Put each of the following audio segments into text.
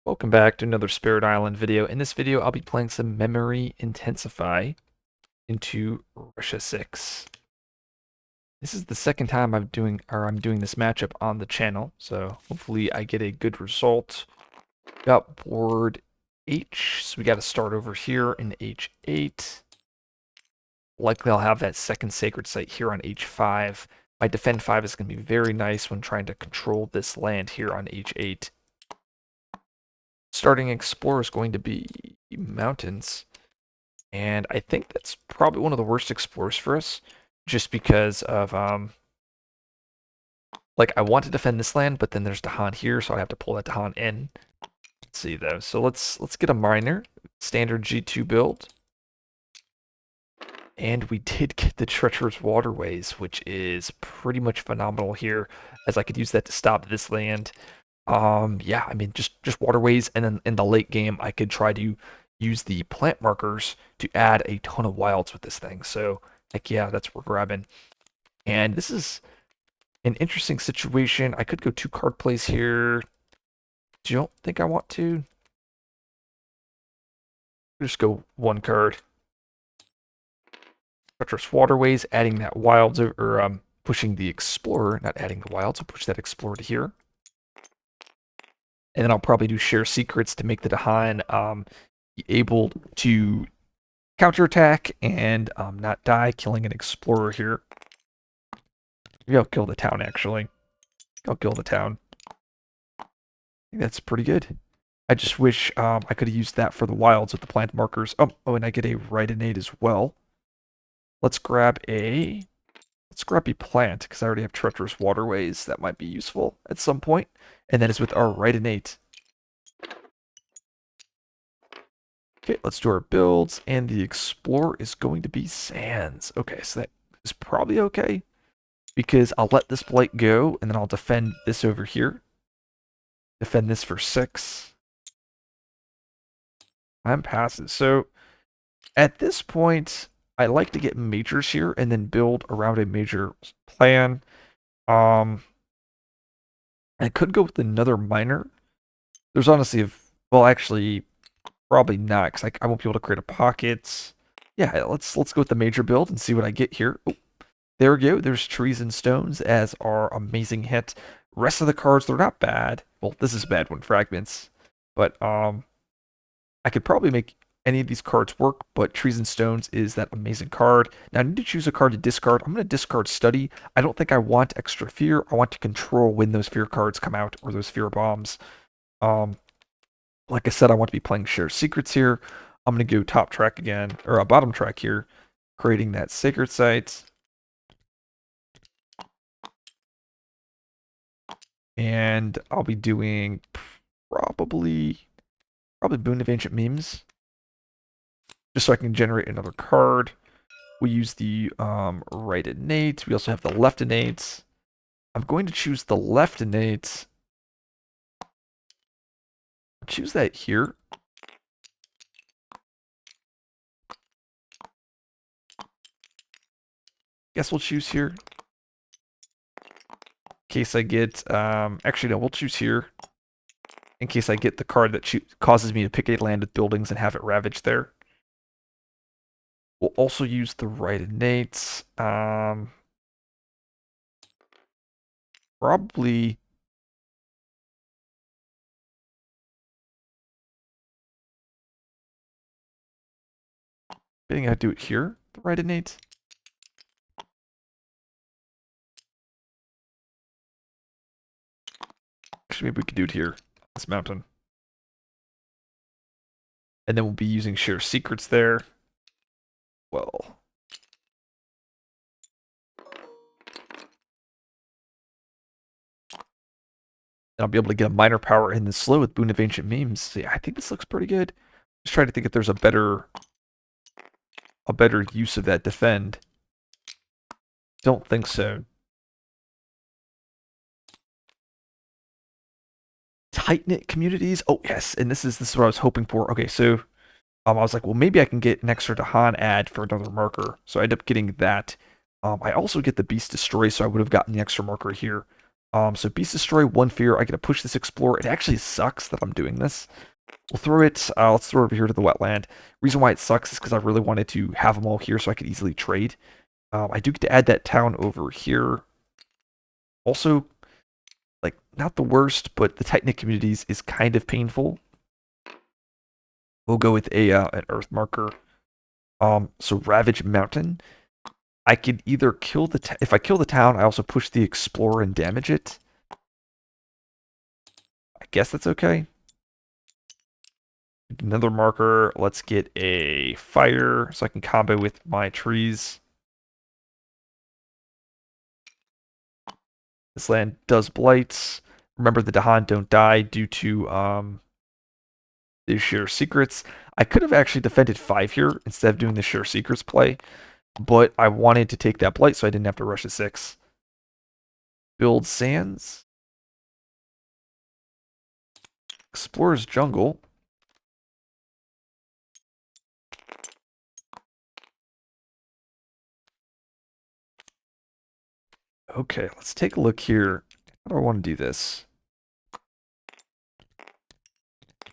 Welcome back to another Spirit Island video. In this video, I'll be playing some Memory Intensify into Russia 6. This is the second time I'm doing this matchup on the channel, so hopefully I get a good result. Got board H, so we got to start over here in H8. Likely I'll have that second sacred site here on H5. My defend 5 is going to be very nice when trying to control this land here on H8. Starting explore is going to be mountains, and I think that's probably one of the worst explorers for us, just because of like I want to defend this land, but then there's Dahan here, so I have to pull that Dahan in. Let's see though. So let's get a miner, standard G2 build, and we did get the treacherous waterways, which is pretty much phenomenal here, as I could use that to stop this land. Yeah, I mean, just waterways, and then in the late game, I could try to use the plant markers to add a ton of wilds with this thing. So, heck yeah, that's what we're grabbing. And this is an interesting situation. I could go 2 card plays here. Don't think I want to. Just go 1 card. Treacherous waterways, adding that wilds, or pushing the explorer, not adding the wilds, so push that explorer to here. And then I'll probably do share secrets to make the Dahan be able to counterattack and not die, killing an explorer here. Maybe I'll kill the town, actually. I'll kill the town. I think that's pretty good. I just wish I could have used that for the wilds with the plant markers. Oh, and I get a right innate as well. Let's grab a plant, because I already have treacherous waterways. That might be useful at some point. And that is with our right innate. Okay, let's do our builds, and the explorer is going to be sands. Okay, so that is probably okay, because I'll let this blight go, and then I'll defend this over here. Defend this for 6. I'm passive. So at this point, I like to get majors here and then build around a major plan. I could go with another miner. There's honestly well, actually, probably not, because I won't be able to create a pocket. Yeah, let's go with the major build and see what I get here. Oh, there we go. There's trees and stones as our amazing hit. Rest of the cards, they're not bad. Well, this is a bad one, fragments. But I could probably make any of these cards work, but trees and stones is that amazing card. Now I need to choose a card to discard. I'm going to discard study. I don't think I want extra fear. I want to control when those fear cards come out, or those fear bombs. Like I said, I want to be playing share secrets here. I'm going to go top track again, or a bottom track here, creating that sacred site. And I'll be doing probably Boon of Ancient Memes, just so I can generate another card. We use the right innate. We also have the left innate. I'm going to choose the left innate. I'll choose that here. Guess we'll choose here. In case I get, actually no, we'll choose here. In case I get the card that causes me to pick a land with buildings and have it ravaged there. We'll also use the right innate. Probably. I think I'd do it here, the right innate. Actually, maybe we could do it here, this mountain. And then we'll be using share secrets there. Well. And I'll be able to get a minor power in the slow with Boon of Ancient Memes. See, I think this looks pretty good. Just trying to think if there's a better use of that defend. Don't think so. Tight-knit communities. Oh yes, and this is what I was hoping for. Okay, so I was like, well, maybe I can get an extra Dahan ad for another marker. So I end up getting that. I also get the Beast Destroy, so I would have gotten the extra marker here. So Beast Destroy, one fear. I get to push this Explorer. It actually sucks that I'm doing this. We'll throw it, let's throw it over here to the wetland. Reason why it sucks is because I really wanted to have them all here so I could easily trade. I do get to add that town over here. Also, like, not the worst, but the tight-knit communities is kind of painful. We'll go with an earth marker. So Ravage Mountain. I could either kill the if I kill the town, I also push the explorer and damage it. I guess that's okay. Another marker. Let's get a fire so I can combo with my trees. This land does blights. Remember, the Dahan don't die due to the Share Secrets. I could have actually defended 5 here instead of doing the Share Secrets play, but I wanted to take that blight so I didn't have to rush a 6. Build Sands. Explorer's Jungle. Okay, let's take a look here. How do I want to do this?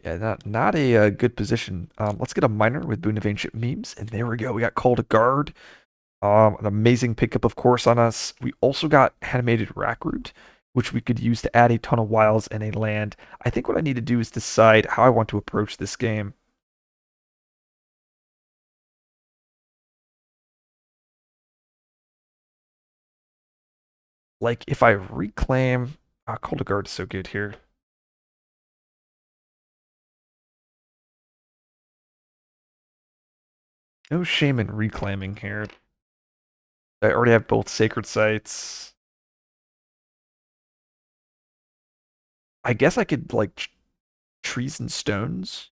Yeah, not a good position. Let's get a miner with Boon of Ancient Memes, and there we go. We got Call to Guard. An amazing pickup, of course, on us. We also got Animated Rack Root, which we could use to add a ton of wilds and a land. I think what I need to do is decide how I want to approach this game. Like, if I reclaim... Call to Guard is so good here. No shame in reclaiming here. I already have both Sacred Sites. I guess I could, like, Trees and Stones.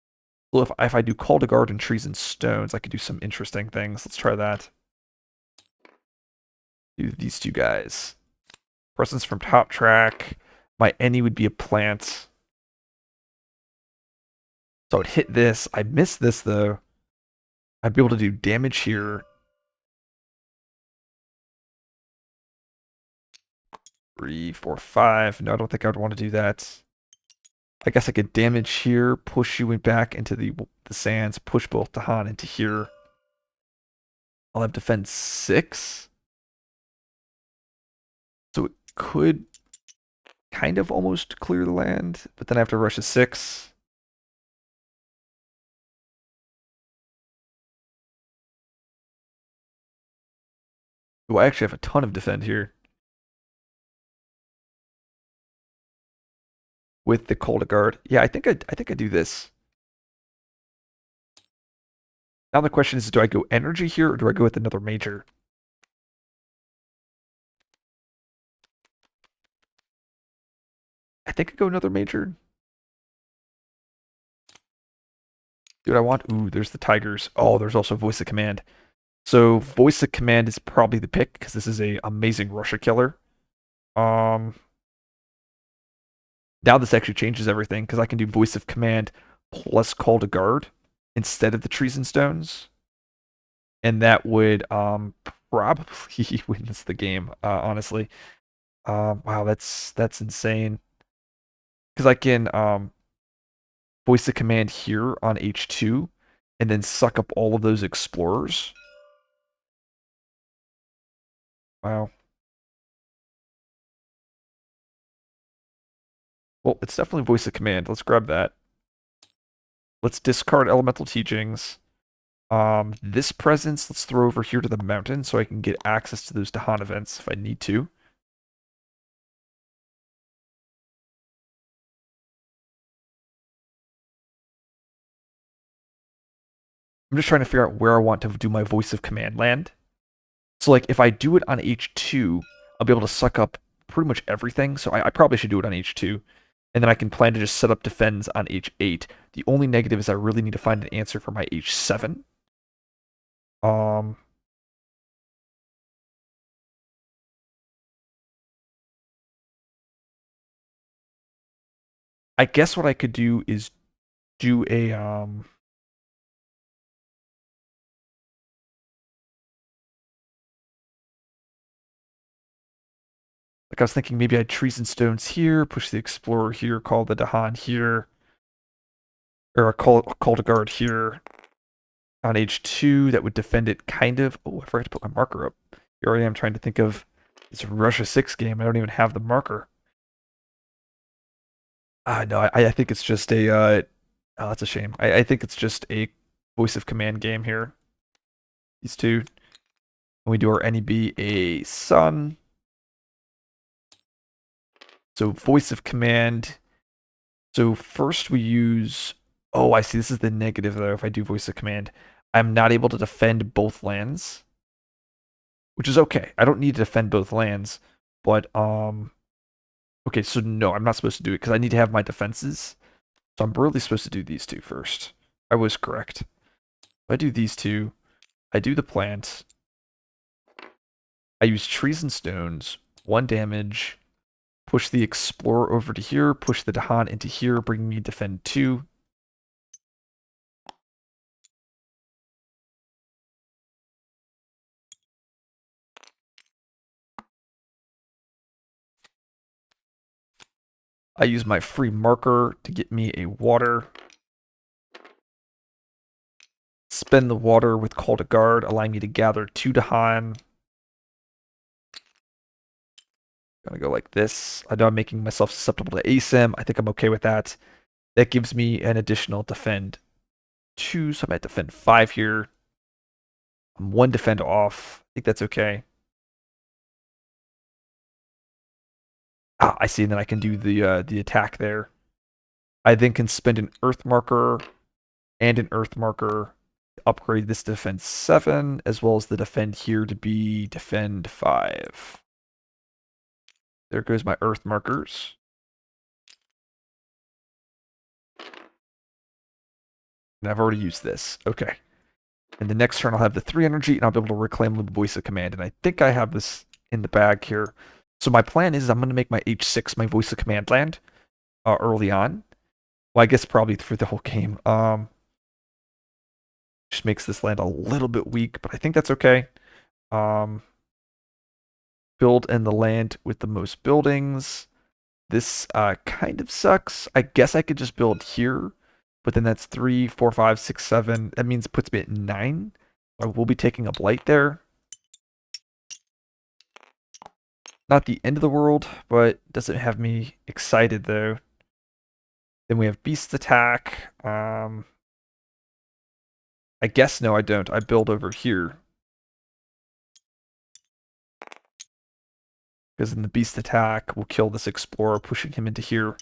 Well, if I do Call to Guard and Trees and Stones, I could do some interesting things. Let's try that. Do these two guys. Presence from top track. My any would be a plant. So I would hit this. I missed this, though. I'd be able to do damage here. 3, 4, 5. No, I don't think I would want to do that. I guess I could damage here, push you back into the sands, push both Dahan into here. I'll have defense 6. So it could kind of almost clear the land, but then I have to rush a 6. Oh, I actually have a ton of defend here. With the Call to Guard. Yeah, I think I do this. Now the question is, do I go energy here or do I go with another major? I think I go another major. Dude, I want... Ooh, there's the Tigers. Oh, there's also Voice of Command. So Voice of Command is probably the pick because this is a amazing Russia killer. Um, Now this actually changes everything because I can do Voice of Command plus Call to Guard instead of the Trees and Stones. And that would probably wins the game, honestly. Wow, that's insane. Because I can voice the command here on H2 and then suck up all of those explorers. Wow. Well, it's definitely voice the command. Let's grab that. Let's discard elemental teachings. This presence, let's throw over here to the mountain so I can get access to those Dahan events if I need to. I'm just trying to figure out where I want to do my voice of command land. So like if I do it on H2, I'll be able to suck up pretty much everything. So I probably should do it on H2. And then I can plan to just set up defends on H8. The only negative is I really need to find an answer for my H7. Um, I guess what I could do is do a Like I was thinking maybe I'd trees and stones here, push the explorer here, call the Dahan here, or call to guard here on H2 that would defend it kind of. Oh, I forgot to put my marker up. Here I am trying to think of this Russia 6 game. I don't even have the marker. No, I think it's just a oh, that's a shame. I think it's just a voice of command game here. These two. When we do our NEB a sun. So voice of command. So first we use, oh, I see. This is the negative though. If I do voice of command, I'm not able to defend both lands, which is okay. I don't need to defend both lands, but okay. So no, I'm not supposed to do it because I need to have my defenses. So I'm really supposed to do these two first. I was correct. If I do these two, I do the plant. I use trees and stones, 1 damage. Push the explorer over to here, push the Dahan into here, bring me defend 2. I use my free marker to get me a water. Spend the water with call to guard, allowing me to gather 2 Dahan. Gonna go like this. I know I'm making myself susceptible to ASIM. I think I'm okay with that. That gives me an additional defend 2, so I might defend 5 here. I'm 1 defend off. I think that's okay. Ah, I see, and then I can do the attack there. I then can spend an earth marker and an earth marker to upgrade this defense 7, as well as the defend here to be defend 5. There goes my earth markers. And I've already used this. Okay. And the next turn I'll have the 3 energy, and I'll be able to reclaim the voice of command. And I think I have this in the bag here. So my plan is I'm going to make my H6 my voice of command land early on. Well, I guess probably for the whole game. Just makes this land a little bit weak, but I think that's okay. Build in the land with the most buildings. This kind of sucks. I guess I could just build here, but then that's 3, 4, 5, 6, 7. That means it puts me at 9. I will be taking a blight there. Not the end of the world, but doesn't have me excited though. Then we have beast attack. I guess no, I don't. I build over here. Because then the beast attack will kill this explorer, pushing him into here.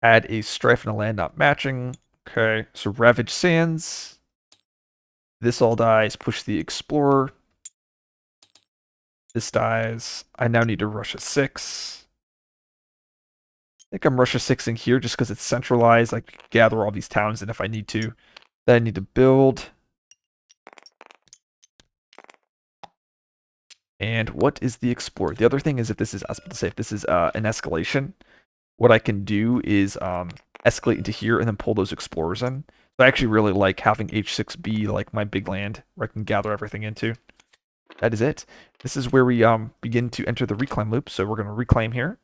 Add a strife and a land not matching. Okay, so Ravage Sands. This all dies. Push the explorer. This dies. I now need to rush a 6. I think I'm rush a 6 in here just because it's centralized. I can gather all these towns in if I need to. Then I need to build. And what is the explorer? The other thing is if this is, I was about to say, if this is an escalation, what I can do is escalate into here and then pull those explorers in. So I actually really like having H6 be like my big land where I can gather everything into. That is it. This is where we begin to enter the reclaim loop. So we're going to reclaim here.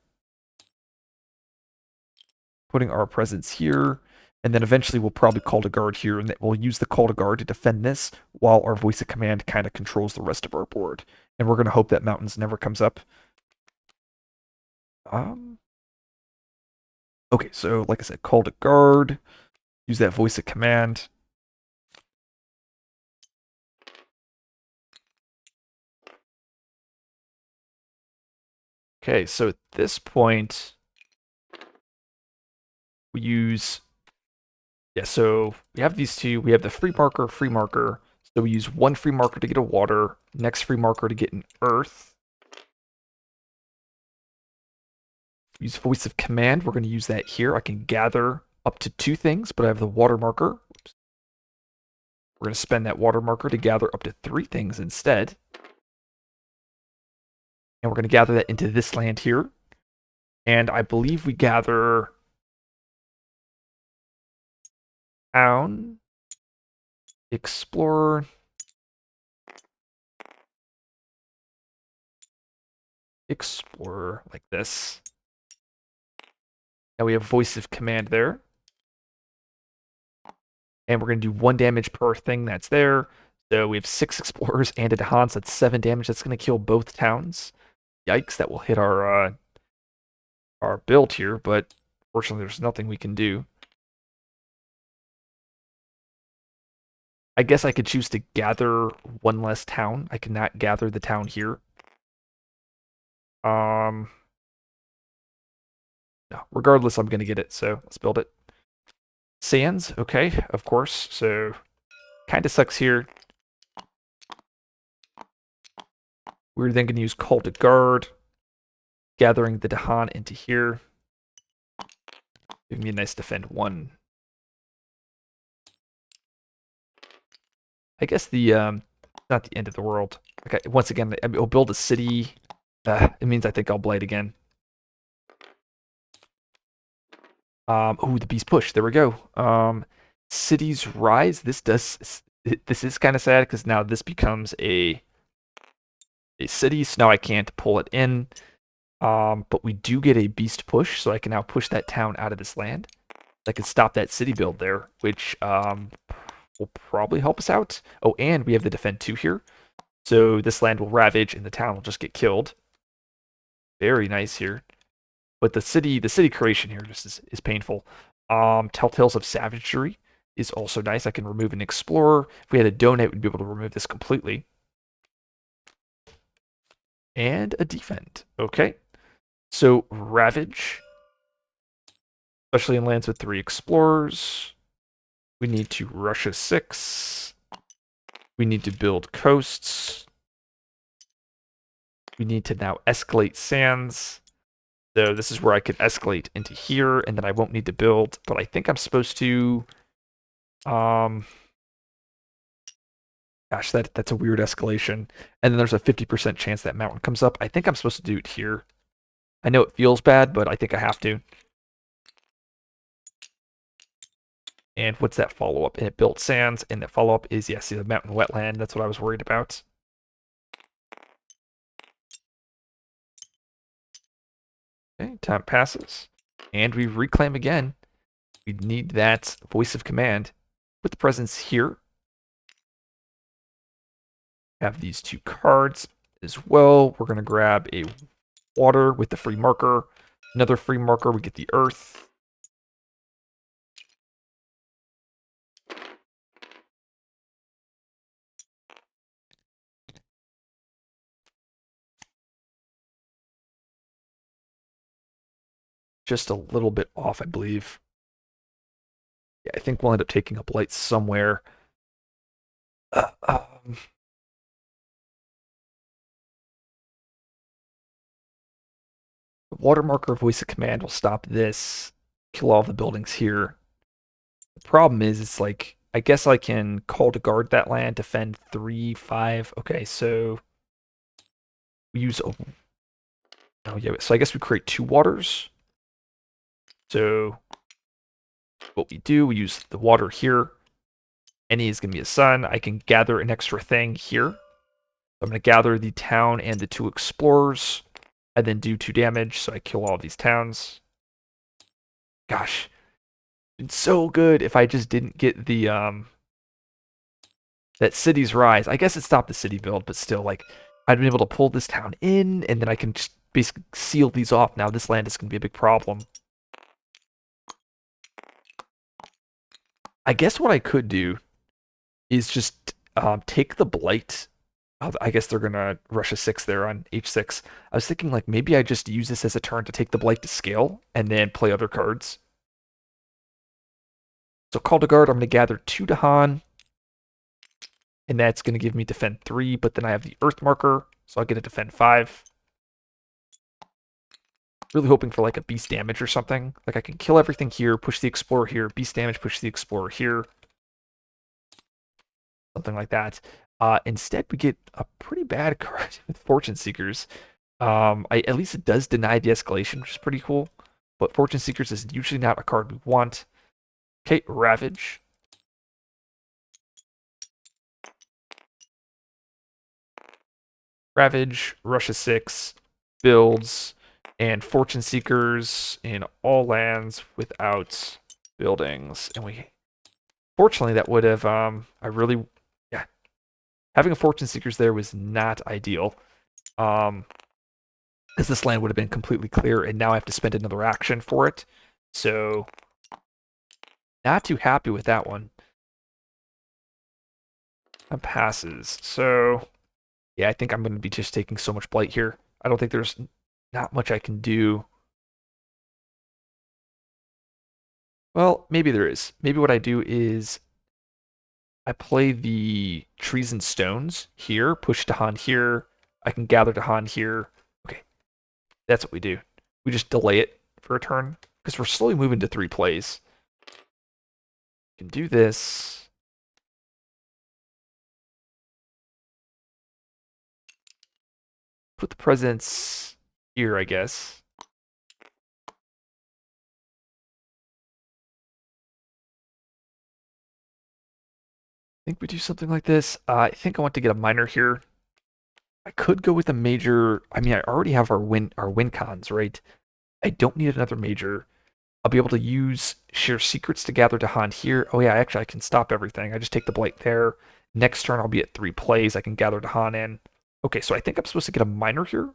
Putting our presence here. And then eventually we'll probably call to guard here, and we'll use the call to guard to defend this while our voice of command kind of controls the rest of our board. And we're going to hope that mountains never comes up. Okay, so like I said, call to guard. Use that voice of command. Okay, so at this point, we use, yeah, so we have these two. We have the free marker, free marker. So we use 1 free marker to get a water, next free marker to get an earth. Use voice of command. We're going to use that here. I can gather up to 2 things, but I have the water marker. Oops. We're going to spend that water marker to gather up to 3 things instead. And we're going to gather that into this land here. And I believe we gather town, explorer, Explorer like this. Now we have voice of command there. And we're going to do 1 damage per thing that's there. So we have 6 explorers and a Dahan, so that's 7 damage. That's going to kill both towns. Yikes, that will hit our build here, but fortunately there's nothing we can do. I guess I could choose to gather 1 less town. I cannot gather the town here. No, regardless, I'm going to get it, so let's build it. Sands, okay, of course. So, kind of sucks here. We're then going to use Call to Guard, gathering the Dahan into here. Give me a nice defend 1. I guess the not the end of the world. Okay, once again, I'll build a city. It means I think I'll blight again. Ooh, the beast push. There we go. Cities rise. This is kind of sad because now this becomes a city. So now I can't pull it in. But we do get a beast push, so I can now push that town out of this land. I can stop that city build there, which will probably help us out. Oh, and we have the defend 2 here. So this land will ravage and the town will just get killed. Very nice here. But the city creation here just is painful. Telltales of Savagery is also nice. I can remove an explorer. If we had a donate, we'd be able to remove this completely. And a defend. Okay. So Ravage, especially in lands with 3 explorers. We need to Russia 6. We need to build coasts. We need to now escalate sands. So this is where I could escalate into here, and then I won't need to build. But I think I'm supposed to. Gosh, that's a weird escalation. And then there's a 50% chance that mountain comes up. I think I'm supposed to do it here. I know it feels bad, but I think I have to. And what's that follow-up? And it built sands, and that follow-up is, yeah, see the mountain wetland. That's what I was worried about. Okay, time passes. And we reclaim again. We need that voice of command. Put the presence here. Have these 2 cards as well. We're going to grab a water with the free marker. Another free marker, we get the earth. Just a little bit off, I believe. Yeah, I think we'll end up taking a blight somewhere. The water marker voice of command will stop this. Kill all the buildings here. The problem is, it's like, I guess I can call to guard that land, defend 3, 5. Okay, so we use a. Oh, yeah, so I guess we create 2 waters. So what we do, we use the water here. Any is going to be a sun. I can gather an extra thing here. I'm going to gather the town and the 2 explorers, and then do 2 damage, so I kill all these towns. Gosh, it's so good if I just didn't get the that city's rise. I guess it stopped the city build, but still, like, I'd been able to pull this town in, and then I can just basically seal these off. Now this land is going to be a big problem. I guess what I could do is just take the blight. I guess they're gonna rush a 6 there on h6. I was thinking like maybe I just use this as a turn to take the blight to scale and then play other cards. So call to guard, I'm gonna gather 2 Dahan, and that's gonna give me defend 3. But then I have the earth marker, so I'll get a defend 5. Really hoping for like a beast damage or something. Like I can kill everything here, push the explorer here, beast damage, push the explorer here. Something like that. Instead, we get a pretty bad card with Fortune Seekers. At least it does deny the escalation, which is pretty cool. But Fortune Seekers is usually not a card we want. Okay, Ravage. Ravage, Russia 6. builds and fortune seekers in all lands without buildings. And we fortunately that would have I really yeah, having a fortune seekers there was not ideal. Because this land would have been completely clear, and now I have to spend another action for it. So not too happy with that one. That passes. So yeah, I think I'm going to be just taking so much blight here. I don't think there's not much I can do. Well, maybe there is. Maybe what I do is I play the trees and stones here, push Dahan here. I can gather Dahan here. Okay, that's what we do. We just delay it for a turn because we're slowly moving to 3 plays. We can do this. Put the presents here, I guess. I think we do something like this. I think I want to get a minor here. I could go with a major. I mean, I already have our win cons, right? I don't need another major. I'll be able to use share secrets to gather Dahan here. Oh yeah, actually I can stop everything. I just take the blight there. Next turn I'll be at 3 plays. I can gather Dahan in. Okay, so I think I'm supposed to get a minor here.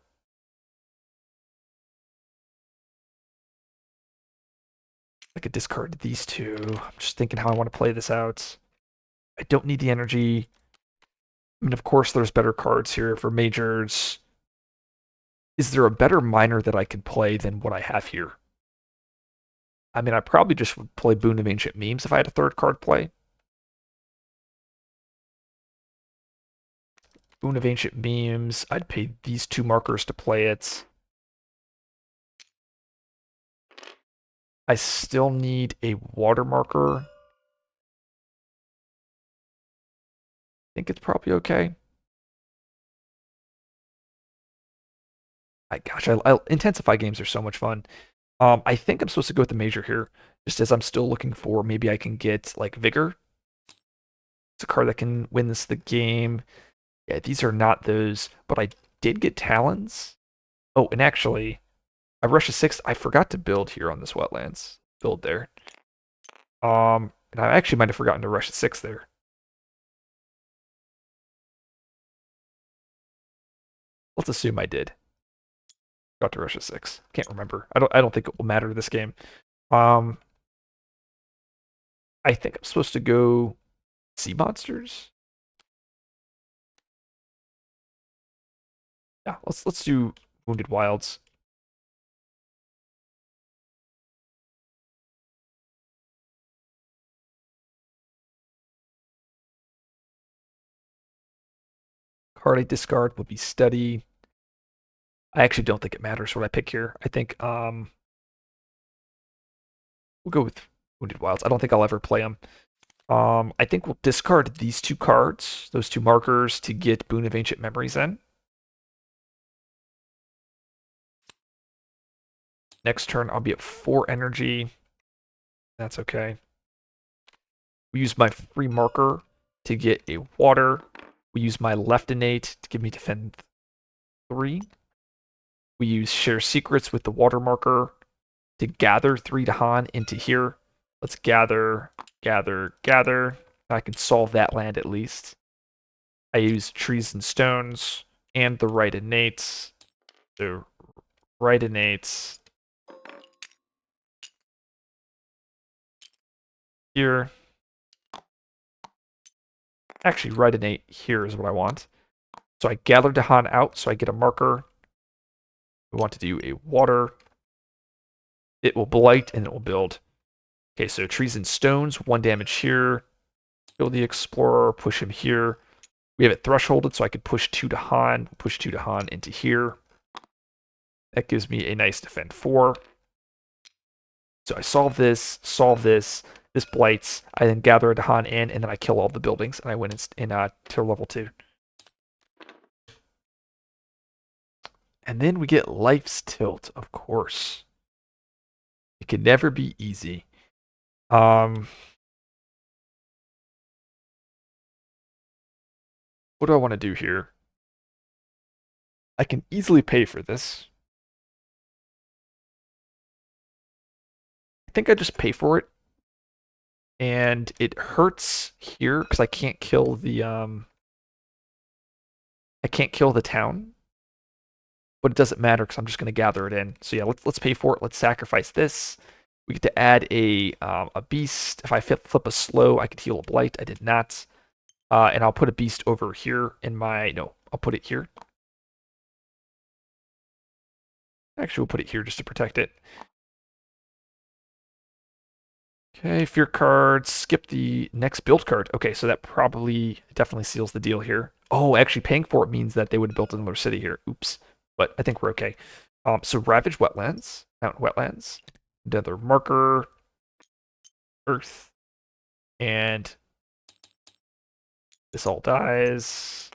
I could discard these two. I'm just thinking how I want to play this out. I don't need the energy. I mean, of course, there's better cards here for majors. Is there a better minor that I could play than what I have here? I mean, I probably just would play Boon of Ancient Memes if I had a third card play. Boon of Ancient Memes. I'd pay these 2 markers to play it. I still need a water marker. I think it's probably okay. Intensify games are so much fun. I think I'm supposed to go with the major here, just as I'm still looking for maybe I can get like Vigor. It's a card that can win this the game. Yeah, these are not those, but I did get Talons. Oh, and actually, I rushed a 6. I forgot to build here on this wetlands. Build there. And I actually might have forgotten to rush a 6 there. Let's assume I did. Got to rush a 6. Can't remember. I don't think it will matter this game. Um, I think I'm supposed to go sea monsters. Yeah, let's do Wounded Wilds. Card I discard will be Steady. I actually don't think it matters what I pick here. I think we'll go with Wounded Wilds. I don't think I'll ever play them. I think we'll discard these 2 cards, those 2 markers, to get Boon of Ancient Memories in. Next turn, I'll be at 4 energy. That's okay. We use my free marker to get a water. We use my left innate to give me defend 3. We use share secrets with the water marker to gather 3 Dahan into here. Let's gather, gather, gather. I can solve that land at least. I use trees and stones and the right innates. So right innates here. Actually, right innate here is what I want. So I gather Dahan out, so I get a marker. We want to do a water. It will blight and it will build. Okay, so trees and stones, 1 damage here. Kill the explorer, push him here. We have it thresholded, so I could push 2 Dahan into here. That gives me a nice defend 4. So I solve this, this blights. I then gather a Dahan in, and then I kill all the buildings, and I win in tier level 2. And then we get Life's Tilt, of course. It can never be easy. What do I want to do here? I can easily pay for this. I think I just pay for it, and it hurts here because I can't kill the town, but it doesn't matter because I'm just going to gather it in. So yeah, let's pay for it. Let's sacrifice this. We get to add a beast. If I flip a slow, I could heal a blight. I did not. And I'll put a beast over here in my, no, I'll put it here. Actually, we'll put it here just to protect it. Okay, fear card. Skip the next build card. Okay, so that probably definitely seals the deal here. Oh, actually, paying for it means that they would have built another city here. Oops. But I think we're okay. So ravage wetlands, mountain wetlands, another marker, earth, and this all dies.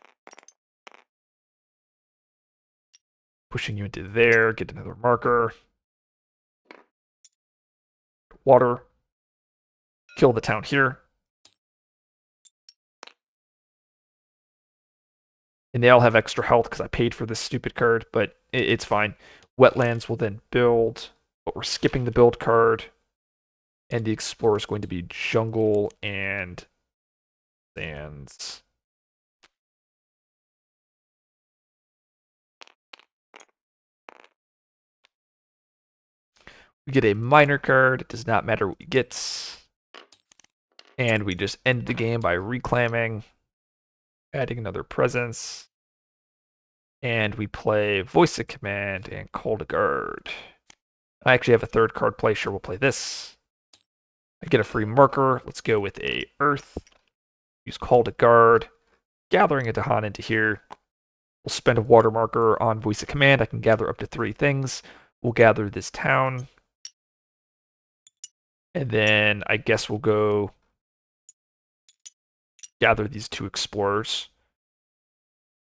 Pushing you into there, get another marker. Water. Kill the town here. And they all have extra health because I paid for this stupid card, but it's fine. Wetlands will then build, but we're skipping the build card. And the explorer is going to be jungle and sands. We get a minor card. It does not matter what we get. And we just end the game by reclaiming, adding another presence. And we play Voice of Command and Call to Guard. I actually have a third card play. Sure, we'll play this. I get a free marker. Let's go with a Earth. Use Call to Guard. Gathering a Dahan into here. We'll spend a water marker on Voice of Command. I can gather up to 3 things. We'll gather this town. And then I guess we'll go gather these 2 explorers.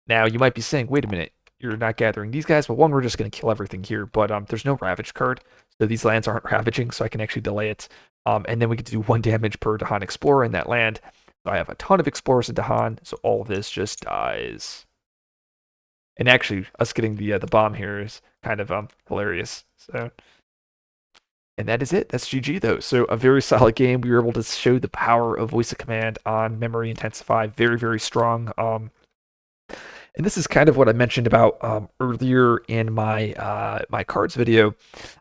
Now, you might be saying, wait a minute, you're not gathering these guys. Well, one, we're just going to kill everything here, but there's no Ravage card, so these lands aren't ravaging, so I can actually delay it. And then we get to do 1 damage per Dahan Explorer in that land. So I have a ton of Explorers in Dahan, so all of this just dies. And actually, us getting the bomb here is kind of hilarious. So, and that is it. That's GG, though. So a very solid game. We were able to show the power of Voice of Command on Memory Intensify. Very, very strong. And this is kind of what I mentioned about earlier in my my cards video.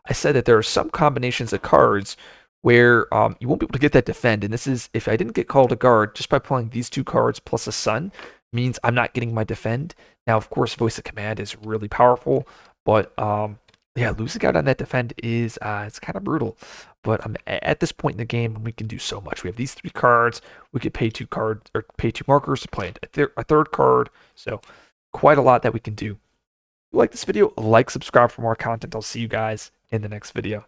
I said that there are some combinations of cards where you won't be able to get that defend. And this is, if I didn't get Call to Guard, just by playing these 2 cards plus a Sun, means I'm not getting my defend. Now, of course, Voice of Command is really powerful, but yeah, losing out on that defend is it's kind of brutal. But at this point in the game, we can do so much. We have these 3 cards. We could pay 2 cards or pay 2 markers to play a third card. So quite a lot that we can do. If you like this video, like, subscribe for more content. I'll see you guys in the next video.